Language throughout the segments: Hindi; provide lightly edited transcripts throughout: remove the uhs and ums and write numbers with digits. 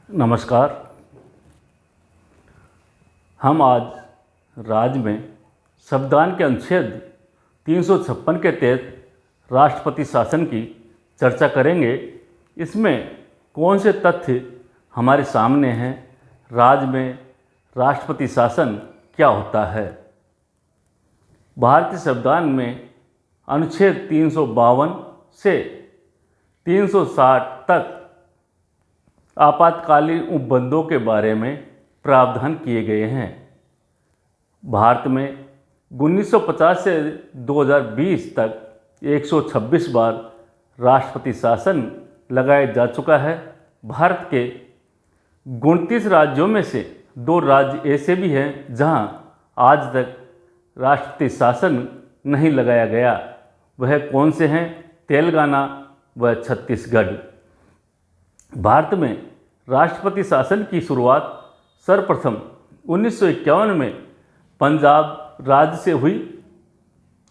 नमस्कार। हम आज राज्य में संविधान के अनुच्छेद 356 के तहत राष्ट्रपति शासन की चर्चा करेंगे। इसमें कौन से तथ्य हमारे सामने हैं, राज्य में राष्ट्रपति शासन क्या होता है। भारतीय संविधान में अनुच्छेद 352 से 360 तक आपातकालीन उपबंधों के बारे में प्रावधान किए गए हैं। भारत में 1950 से 2020 तक 126 बार राष्ट्रपति शासन लगाया जा चुका है। भारत के 29 राज्यों में से 2 राज्य ऐसे भी हैं जहां आज तक राष्ट्रपति शासन नहीं लगाया गया। वह कौन से हैं? तेलंगाना व छत्तीसगढ़। भारत में राष्ट्रपति शासन की शुरुआत सर्वप्रथम 1951 में पंजाब राज्य से हुई।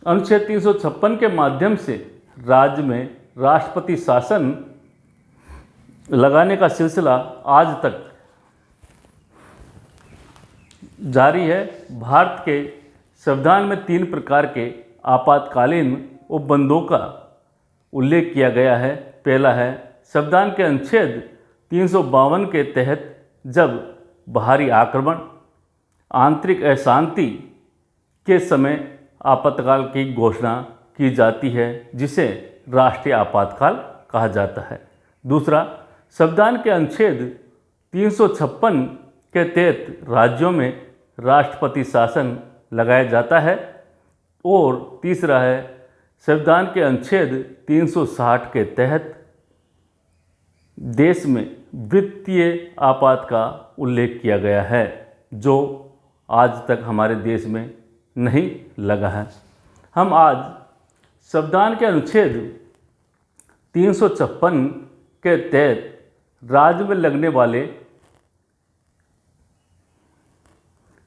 अनुच्छेद 356 के माध्यम से राज्य में राष्ट्रपति शासन लगाने का सिलसिला आज तक जारी है। भारत के संविधान में 3 प्रकार के आपातकालीन उपबंधों का उल्लेख किया गया है। पहला है, संविधान के अनुच्छेद 352 के तहत जब बाहरी आक्रमण, आंतरिक अशांति के समय आपातकाल की घोषणा की जाती है, जिसे राष्ट्रीय आपातकाल कहा जाता है। दूसरा, संविधान के अनुच्छेद 356 के तहत राज्यों में राष्ट्रपति शासन लगाया जाता है। और तीसरा है, संविधान के अनुच्छेद 360 के तहत देश में वित्तीय आपात का उल्लेख किया गया है, जो आज तक हमारे देश में नहीं लगा है। हम आज संविधान के अनुच्छेद 356 के तहत राज्य में लगने वाले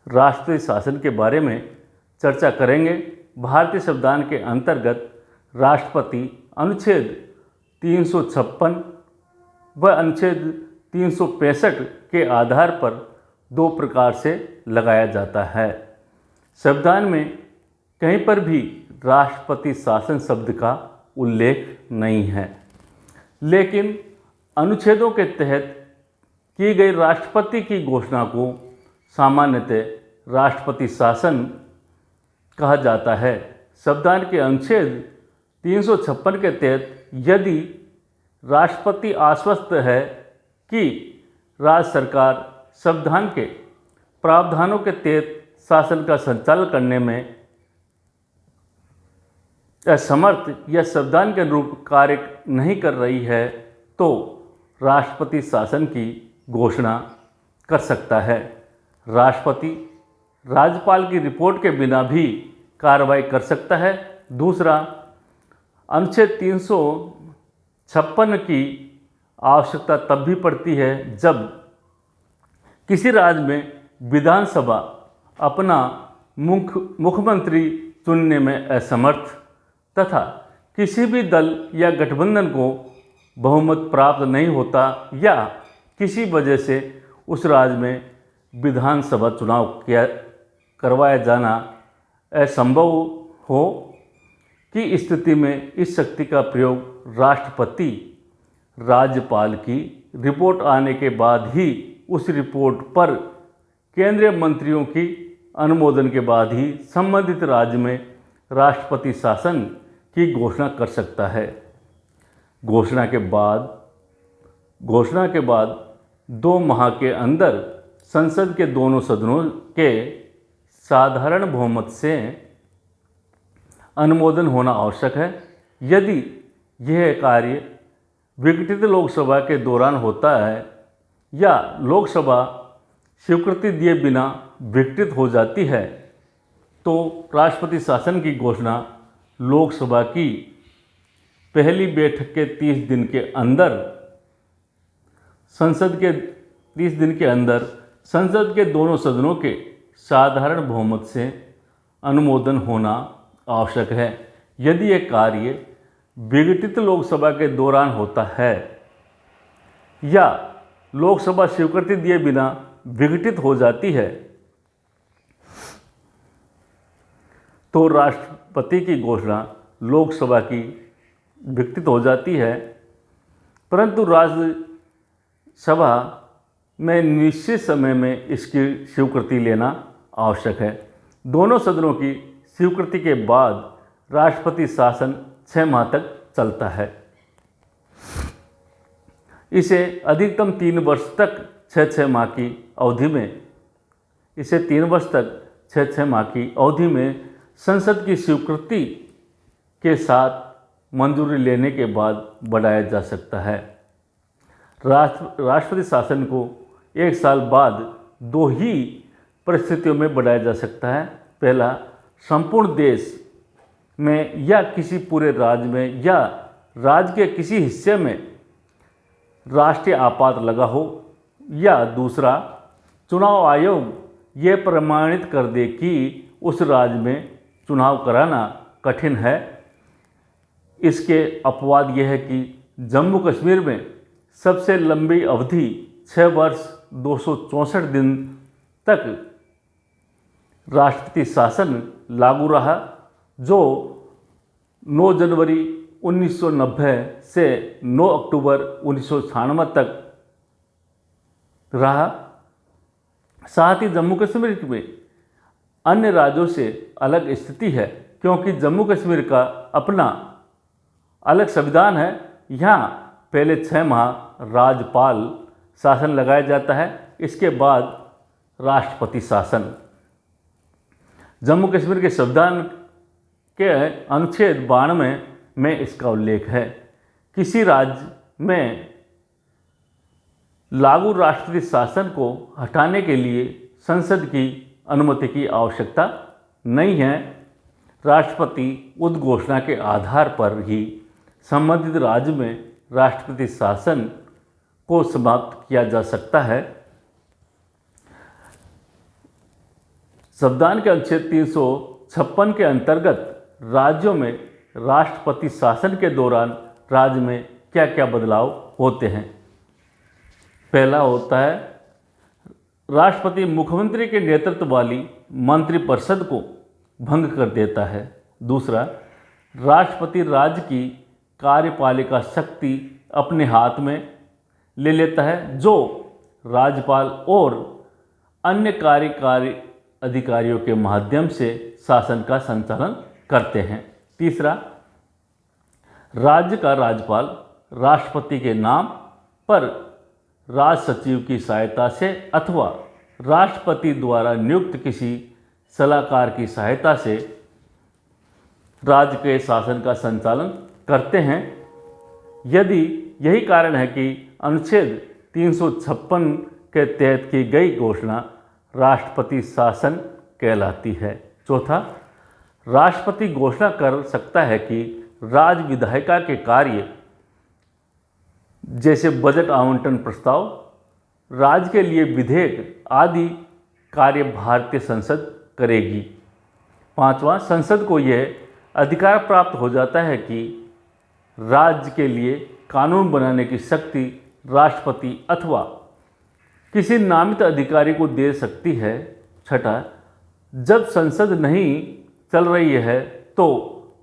राष्ट्रीय शासन के बारे में चर्चा करेंगे। भारतीय संविधान के अंतर्गत राष्ट्रपति अनुच्छेद 356 व अनुच्छेद 365 के आधार पर 2 प्रकार से लगाया जाता है। संविधान में कहीं पर भी राष्ट्रपति शासन शब्द का उल्लेख नहीं है, लेकिन अनुच्छेदों के तहत की गई राष्ट्रपति की घोषणा को सामान्यतः राष्ट्रपति शासन कहा जाता है। संविधान के अनुच्छेद 356 के तहत यदि राष्ट्रपति आश्वस्त है कि राज्य सरकार संविधान के प्रावधानों के तहत शासन का संचालन करने में असमर्थ या संविधान के अनुरूप कार्य नहीं कर रही है, तो राष्ट्रपति शासन की घोषणा कर सकता है। राष्ट्रपति राज्यपाल की रिपोर्ट के बिना भी कार्रवाई कर सकता है। दूसरा, अनुच्छेद 356 की आवश्यकता तब भी पड़ती है जब किसी राज्य में विधानसभा अपना मुख्यमंत्री चुनने में असमर्थ तथा किसी भी दल या गठबंधन को बहुमत प्राप्त नहीं होता, या किसी वजह से उस राज्य में विधानसभा चुनाव करवाया जाना असंभव हो की स्थिति में इस शक्ति का प्रयोग राष्ट्रपति राज्यपाल की रिपोर्ट आने के बाद ही, उस रिपोर्ट पर केंद्रीय मंत्रियों की अनुमोदन के बाद ही संबंधित राज्य में राष्ट्रपति शासन की घोषणा कर सकता है। घोषणा के बाद 2 माह के अंदर संसद के दोनों सदनों के साधारण बहुमत से अनुमोदन होना आवश्यक है। यदि यह कार्य विघटित लोकसभा के दौरान होता है या लोकसभा स्वीकृति दिए बिना विघटित हो जाती है, तो राष्ट्रपति शासन की घोषणा लोकसभा की पहली बैठक के 30 दिन के अंदर, संसद के दोनों सदनों के साधारण बहुमत से अनुमोदन होना आवश्यक है। यदि यह कार्य विघटित लोकसभा के दौरान होता है या लोकसभा स्वीकृति दिए बिना विघटित हो जाती है तो राष्ट्रपति की घोषणा लोकसभा की विघटित हो जाती है, परंतु राज्यसभा में निश्चित समय में इसकी स्वीकृति लेना आवश्यक है। दोनों सदनों की स्वीकृति के बाद राष्ट्रपति शासन 6 माह तक चलता है। इसे अधिकतम 3 वर्ष तक 6-6 माह की अवधि में इसे 3 वर्ष तक 6-6 माह की अवधि में संसद की स्वीकृति के साथ मंजूरी लेने के बाद बढ़ाया जा सकता है। राष्ट्रपति शासन को 1 साल बाद 2 ही परिस्थितियों में बढ़ाया जा सकता है। पहला, संपूर्ण देश में या किसी पूरे राज्य में या राज्य के किसी हिस्से में राष्ट्रीय आपात लगा हो, या दूसरा, चुनाव आयोग ये प्रमाणित कर दे कि उस राज्य में चुनाव कराना कठिन है। इसके अपवाद यह है कि जम्मू कश्मीर में सबसे लंबी अवधि 6 वर्ष 264 दिन तक राष्ट्रपति शासन लागू रहा, जो 9 जनवरी 1990 से 9 अक्टूबर 1996 तक रहा। साथ ही जम्मू कश्मीर में अन्य राज्यों से अलग स्थिति है, क्योंकि जम्मू कश्मीर का अपना अलग संविधान है। यहाँ पहले 6 माह राज्यपाल शासन लगाया जाता है, इसके बाद राष्ट्रपति शासन। जम्मू कश्मीर के संविधान के अनुच्छेद 92 में इसका उल्लेख है। किसी राज्य में लागू राष्ट्रपति शासन को हटाने के लिए संसद की अनुमति की आवश्यकता नहीं है। राष्ट्रपति उद्घोषणा के आधार पर ही संबंधित राज्य में राष्ट्रपति शासन को समाप्त किया जा सकता है। संविधान के अनुच्छेद 356 के अंतर्गत राज्यों में राष्ट्रपति शासन के दौरान राज्य में क्या क्या बदलाव होते हैं। पहला होता है, राष्ट्रपति मुख्यमंत्री के नेतृत्व वाली मंत्रिपरिषद को भंग कर देता है। दूसरा, राष्ट्रपति राज्य की कार्यपालिका शक्ति अपने हाथ में ले लेता है, जो राज्यपाल और अन्य कार्यकारी अधिकारियों के माध्यम से शासन का संचालन करते हैं। तीसरा, राज्य का राज्यपाल राष्ट्रपति के नाम पर राज सचिव की सहायता से अथवा राष्ट्रपति द्वारा नियुक्त किसी सलाहकार की सहायता से राज्य के शासन का संचालन करते हैं। यदि यही कारण है कि अनुच्छेद 356 के तहत की गई घोषणा राष्ट्रपति शासन कहलाती है। चौथा, राष्ट्रपति घोषणा कर सकता है कि राज्य विधायिका के कार्य जैसे बजट आवंटन प्रस्ताव, राज्य के लिए विधेयक आदि कार्य भारतीय संसद करेगी। पांचवा, संसद को यह अधिकार प्राप्त हो जाता है कि राज्य के लिए कानून बनाने की शक्ति राष्ट्रपति अथवा किसी नामित अधिकारी को दे सकती है। छठा, जब संसद नहीं चल रही है तो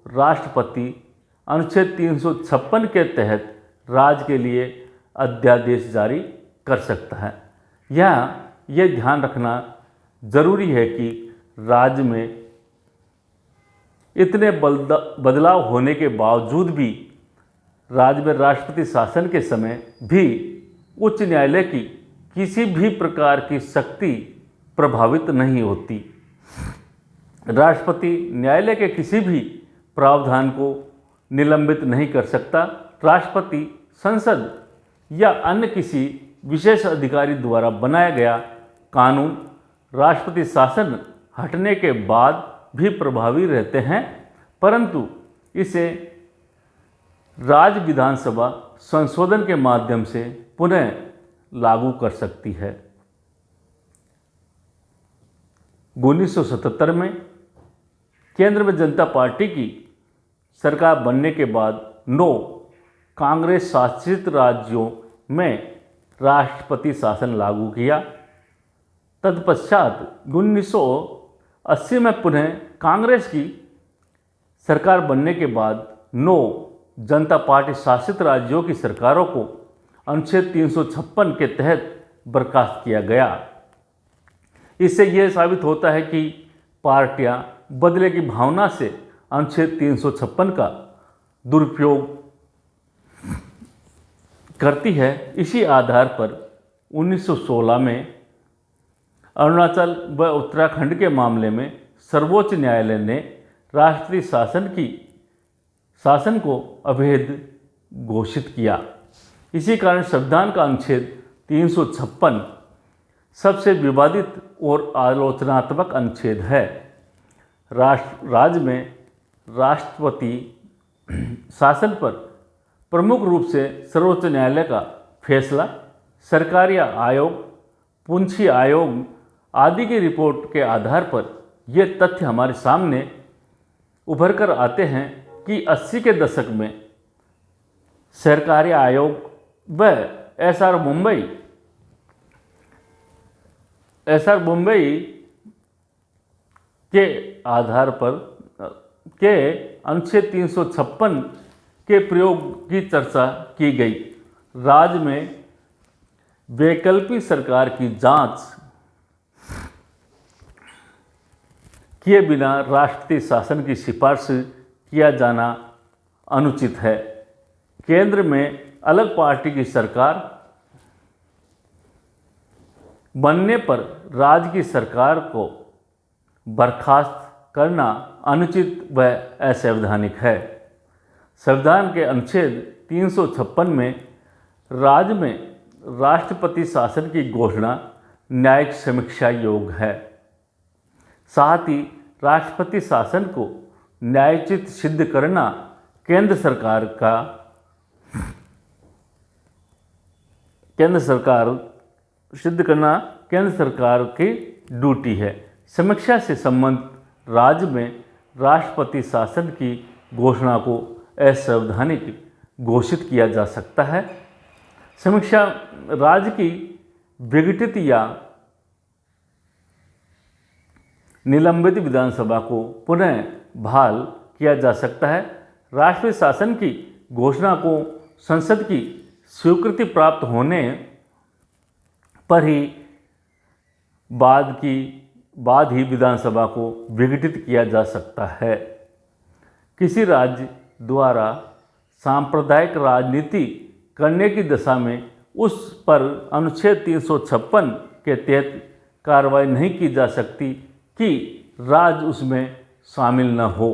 राष्ट्रपति अनुच्छेद 356 के तहत राज्य के लिए अध्यादेश जारी कर सकता है। यहाँ यह ध्यान रखना जरूरी है कि राज्य में इतने बदलाव होने के बावजूद भी राज्य में राष्ट्रपति शासन के समय भी उच्च न्यायालय की किसी भी प्रकार की शक्ति प्रभावित नहीं होती। राष्ट्रपति न्यायालय के किसी भी प्रावधान को निलंबित नहीं कर सकता। राष्ट्रपति संसद या अन्य किसी विशेष अधिकारी द्वारा बनाया गया कानून राष्ट्रपति शासन हटने के बाद भी प्रभावी रहते हैं, परंतु इसे राज्य विधानसभा संशोधन के माध्यम से पुनः लागू कर सकती है। 1977 में केंद्र में जनता पार्टी की सरकार बनने के बाद 9 कांग्रेस शासित राज्यों में राष्ट्रपति शासन लागू किया। तत्पश्चात 1980 में पुनः कांग्रेस की सरकार बनने के बाद 9 जनता पार्टी शासित राज्यों की सरकारों को अनुच्छेद 356 के तहत बर्खास्त किया गया। इससे यह साबित होता है कि पार्टियां बदले की भावना से अनुच्छेद 356 का दुरुपयोग करती है। इसी आधार पर 1916 में अरुणाचल व उत्तराखंड के मामले में सर्वोच्च न्यायालय ने राष्ट्रीय शासन को अवैध घोषित किया। इसी कारण संविधान का अनुच्छेद 356 सबसे विवादित और आलोचनात्मक अनुच्छेद है। राज्य में राष्ट्रपति शासन पर प्रमुख रूप से सर्वोच्च न्यायालय का फैसला, सरकारी आयोग, पूंछी आयोग आदि की रिपोर्ट के आधार पर ये तथ्य हमारे सामने उभर कर आते हैं कि 80 के दशक में सरकारी आयोग व एसआर मुंबई के आधार पर के अनुच्छेद 356 के प्रयोग की चर्चा की गई। राज्य में वैकल्पिक सरकार की जांच किए बिना राष्ट्रपति शासन की सिफारिश किया जाना अनुचित है। केंद्र में अलग पार्टी की सरकार बनने पर राज्य की सरकार को बर्खास्त करना अनुचित व असंवैधानिक है। संविधान के अनुच्छेद 356 में राज्य में राष्ट्रपति शासन की घोषणा न्यायिक समीक्षा योग्य है। साथ ही राष्ट्रपति शासन को न्यायोचित सिद्ध करना केंद्र सरकार की ड्यूटी है। समीक्षा से संबंधित राज्य में राष्ट्रपति शासन की घोषणा को असंवैधानिक घोषित किया जा सकता है। समीक्षा राज्य की विघटित या निलंबित विधानसभा को पुनः बहाल किया जा सकता है। राष्ट्रीय शासन की घोषणा को संसद की स्वीकृति प्राप्त होने पर ही बाद ही विधानसभा को विघटित किया जा सकता है। किसी राज्य द्वारा सांप्रदायिक राजनीति करने की दशा में उस पर अनुच्छेद 356 के तहत कार्रवाई नहीं की जा सकती कि राज्य उसमें शामिल न हो।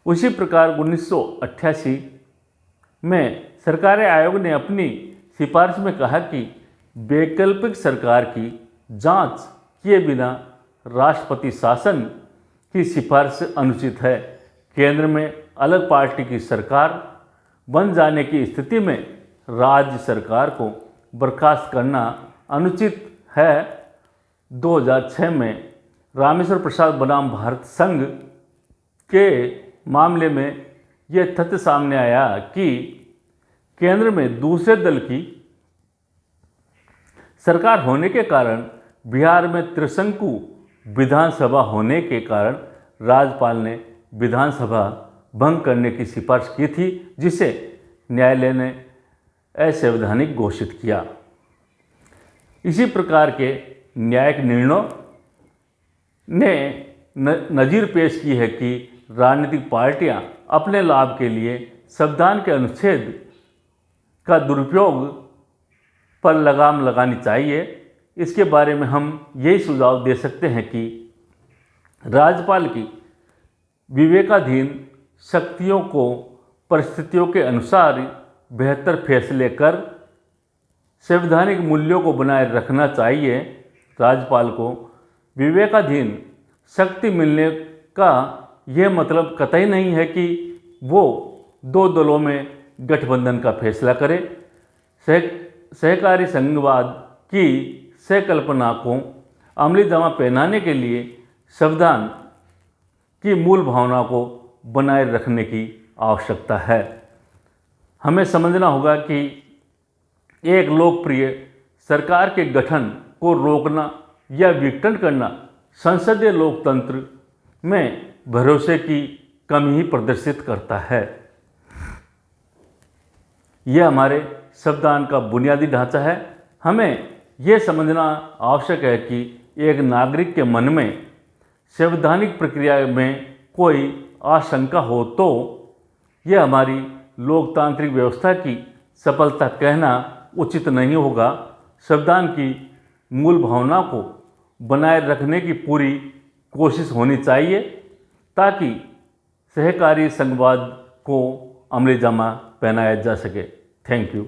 उसी प्रकार 1988 में सरकारी आयोग ने अपनी सिफारिश में कहा कि वैकल्पिक सरकार की जांच किए बिना राष्ट्रपति शासन की सिफारिश अनुचित है। केंद्र में अलग पार्टी की सरकार बन जाने की स्थिति में राज्य सरकार को बर्खास्त करना अनुचित है। 2006 में रामेश्वर प्रसाद बनाम भारत संघ के मामले में यह तथ्य सामने आया कि केंद्र में दूसरे दल की सरकार होने के कारण बिहार में त्रिशंकु विधानसभा होने के कारण राज्यपाल ने विधानसभा भंग करने की सिफारिश की थी, जिसे न्यायालय ने असंवैधानिक घोषित किया। इसी प्रकार के न्यायिक निर्णयों ने नज़ीर पेश की है कि राजनीतिक पार्टियां अपने लाभ के लिए संविधान के अनुच्छेद का दुरुपयोग पर लगाम लगानी चाहिए। इसके बारे में हम यही सुझाव दे सकते हैं कि राज्यपाल की विवेकाधीन शक्तियों को परिस्थितियों के अनुसार बेहतर फैसले कर संवैधानिक मूल्यों को बनाए रखना चाहिए। राज्यपाल को विवेकाधीन शक्ति मिलने का यह मतलब कतई नहीं है कि वो दो दलों में गठबंधन का फैसला करे। सहकारी संघवाद की सहकल्पना को अमली जामा पहनाने के लिए संविधान की मूल भावना को बनाए रखने की आवश्यकता है। हमें समझना होगा कि एक लोकप्रिय सरकार के गठन को रोकना या विघटन करना संसदीय लोकतंत्र में भरोसे की कमी ही प्रदर्शित करता है। यह हमारे संविधान का बुनियादी ढांचा है। हमें यह समझना आवश्यक है कि एक नागरिक के मन में संवैधानिक प्रक्रिया में कोई आशंका हो तो यह हमारी लोकतांत्रिक व्यवस्था की सफलता कहना उचित नहीं होगा। संविधान की मूल भावना को बनाए रखने की पूरी कोशिश होनी चाहिए ताकि सहकारी संघवाद को अमलीजामा पहनाया जा सके। Thank you.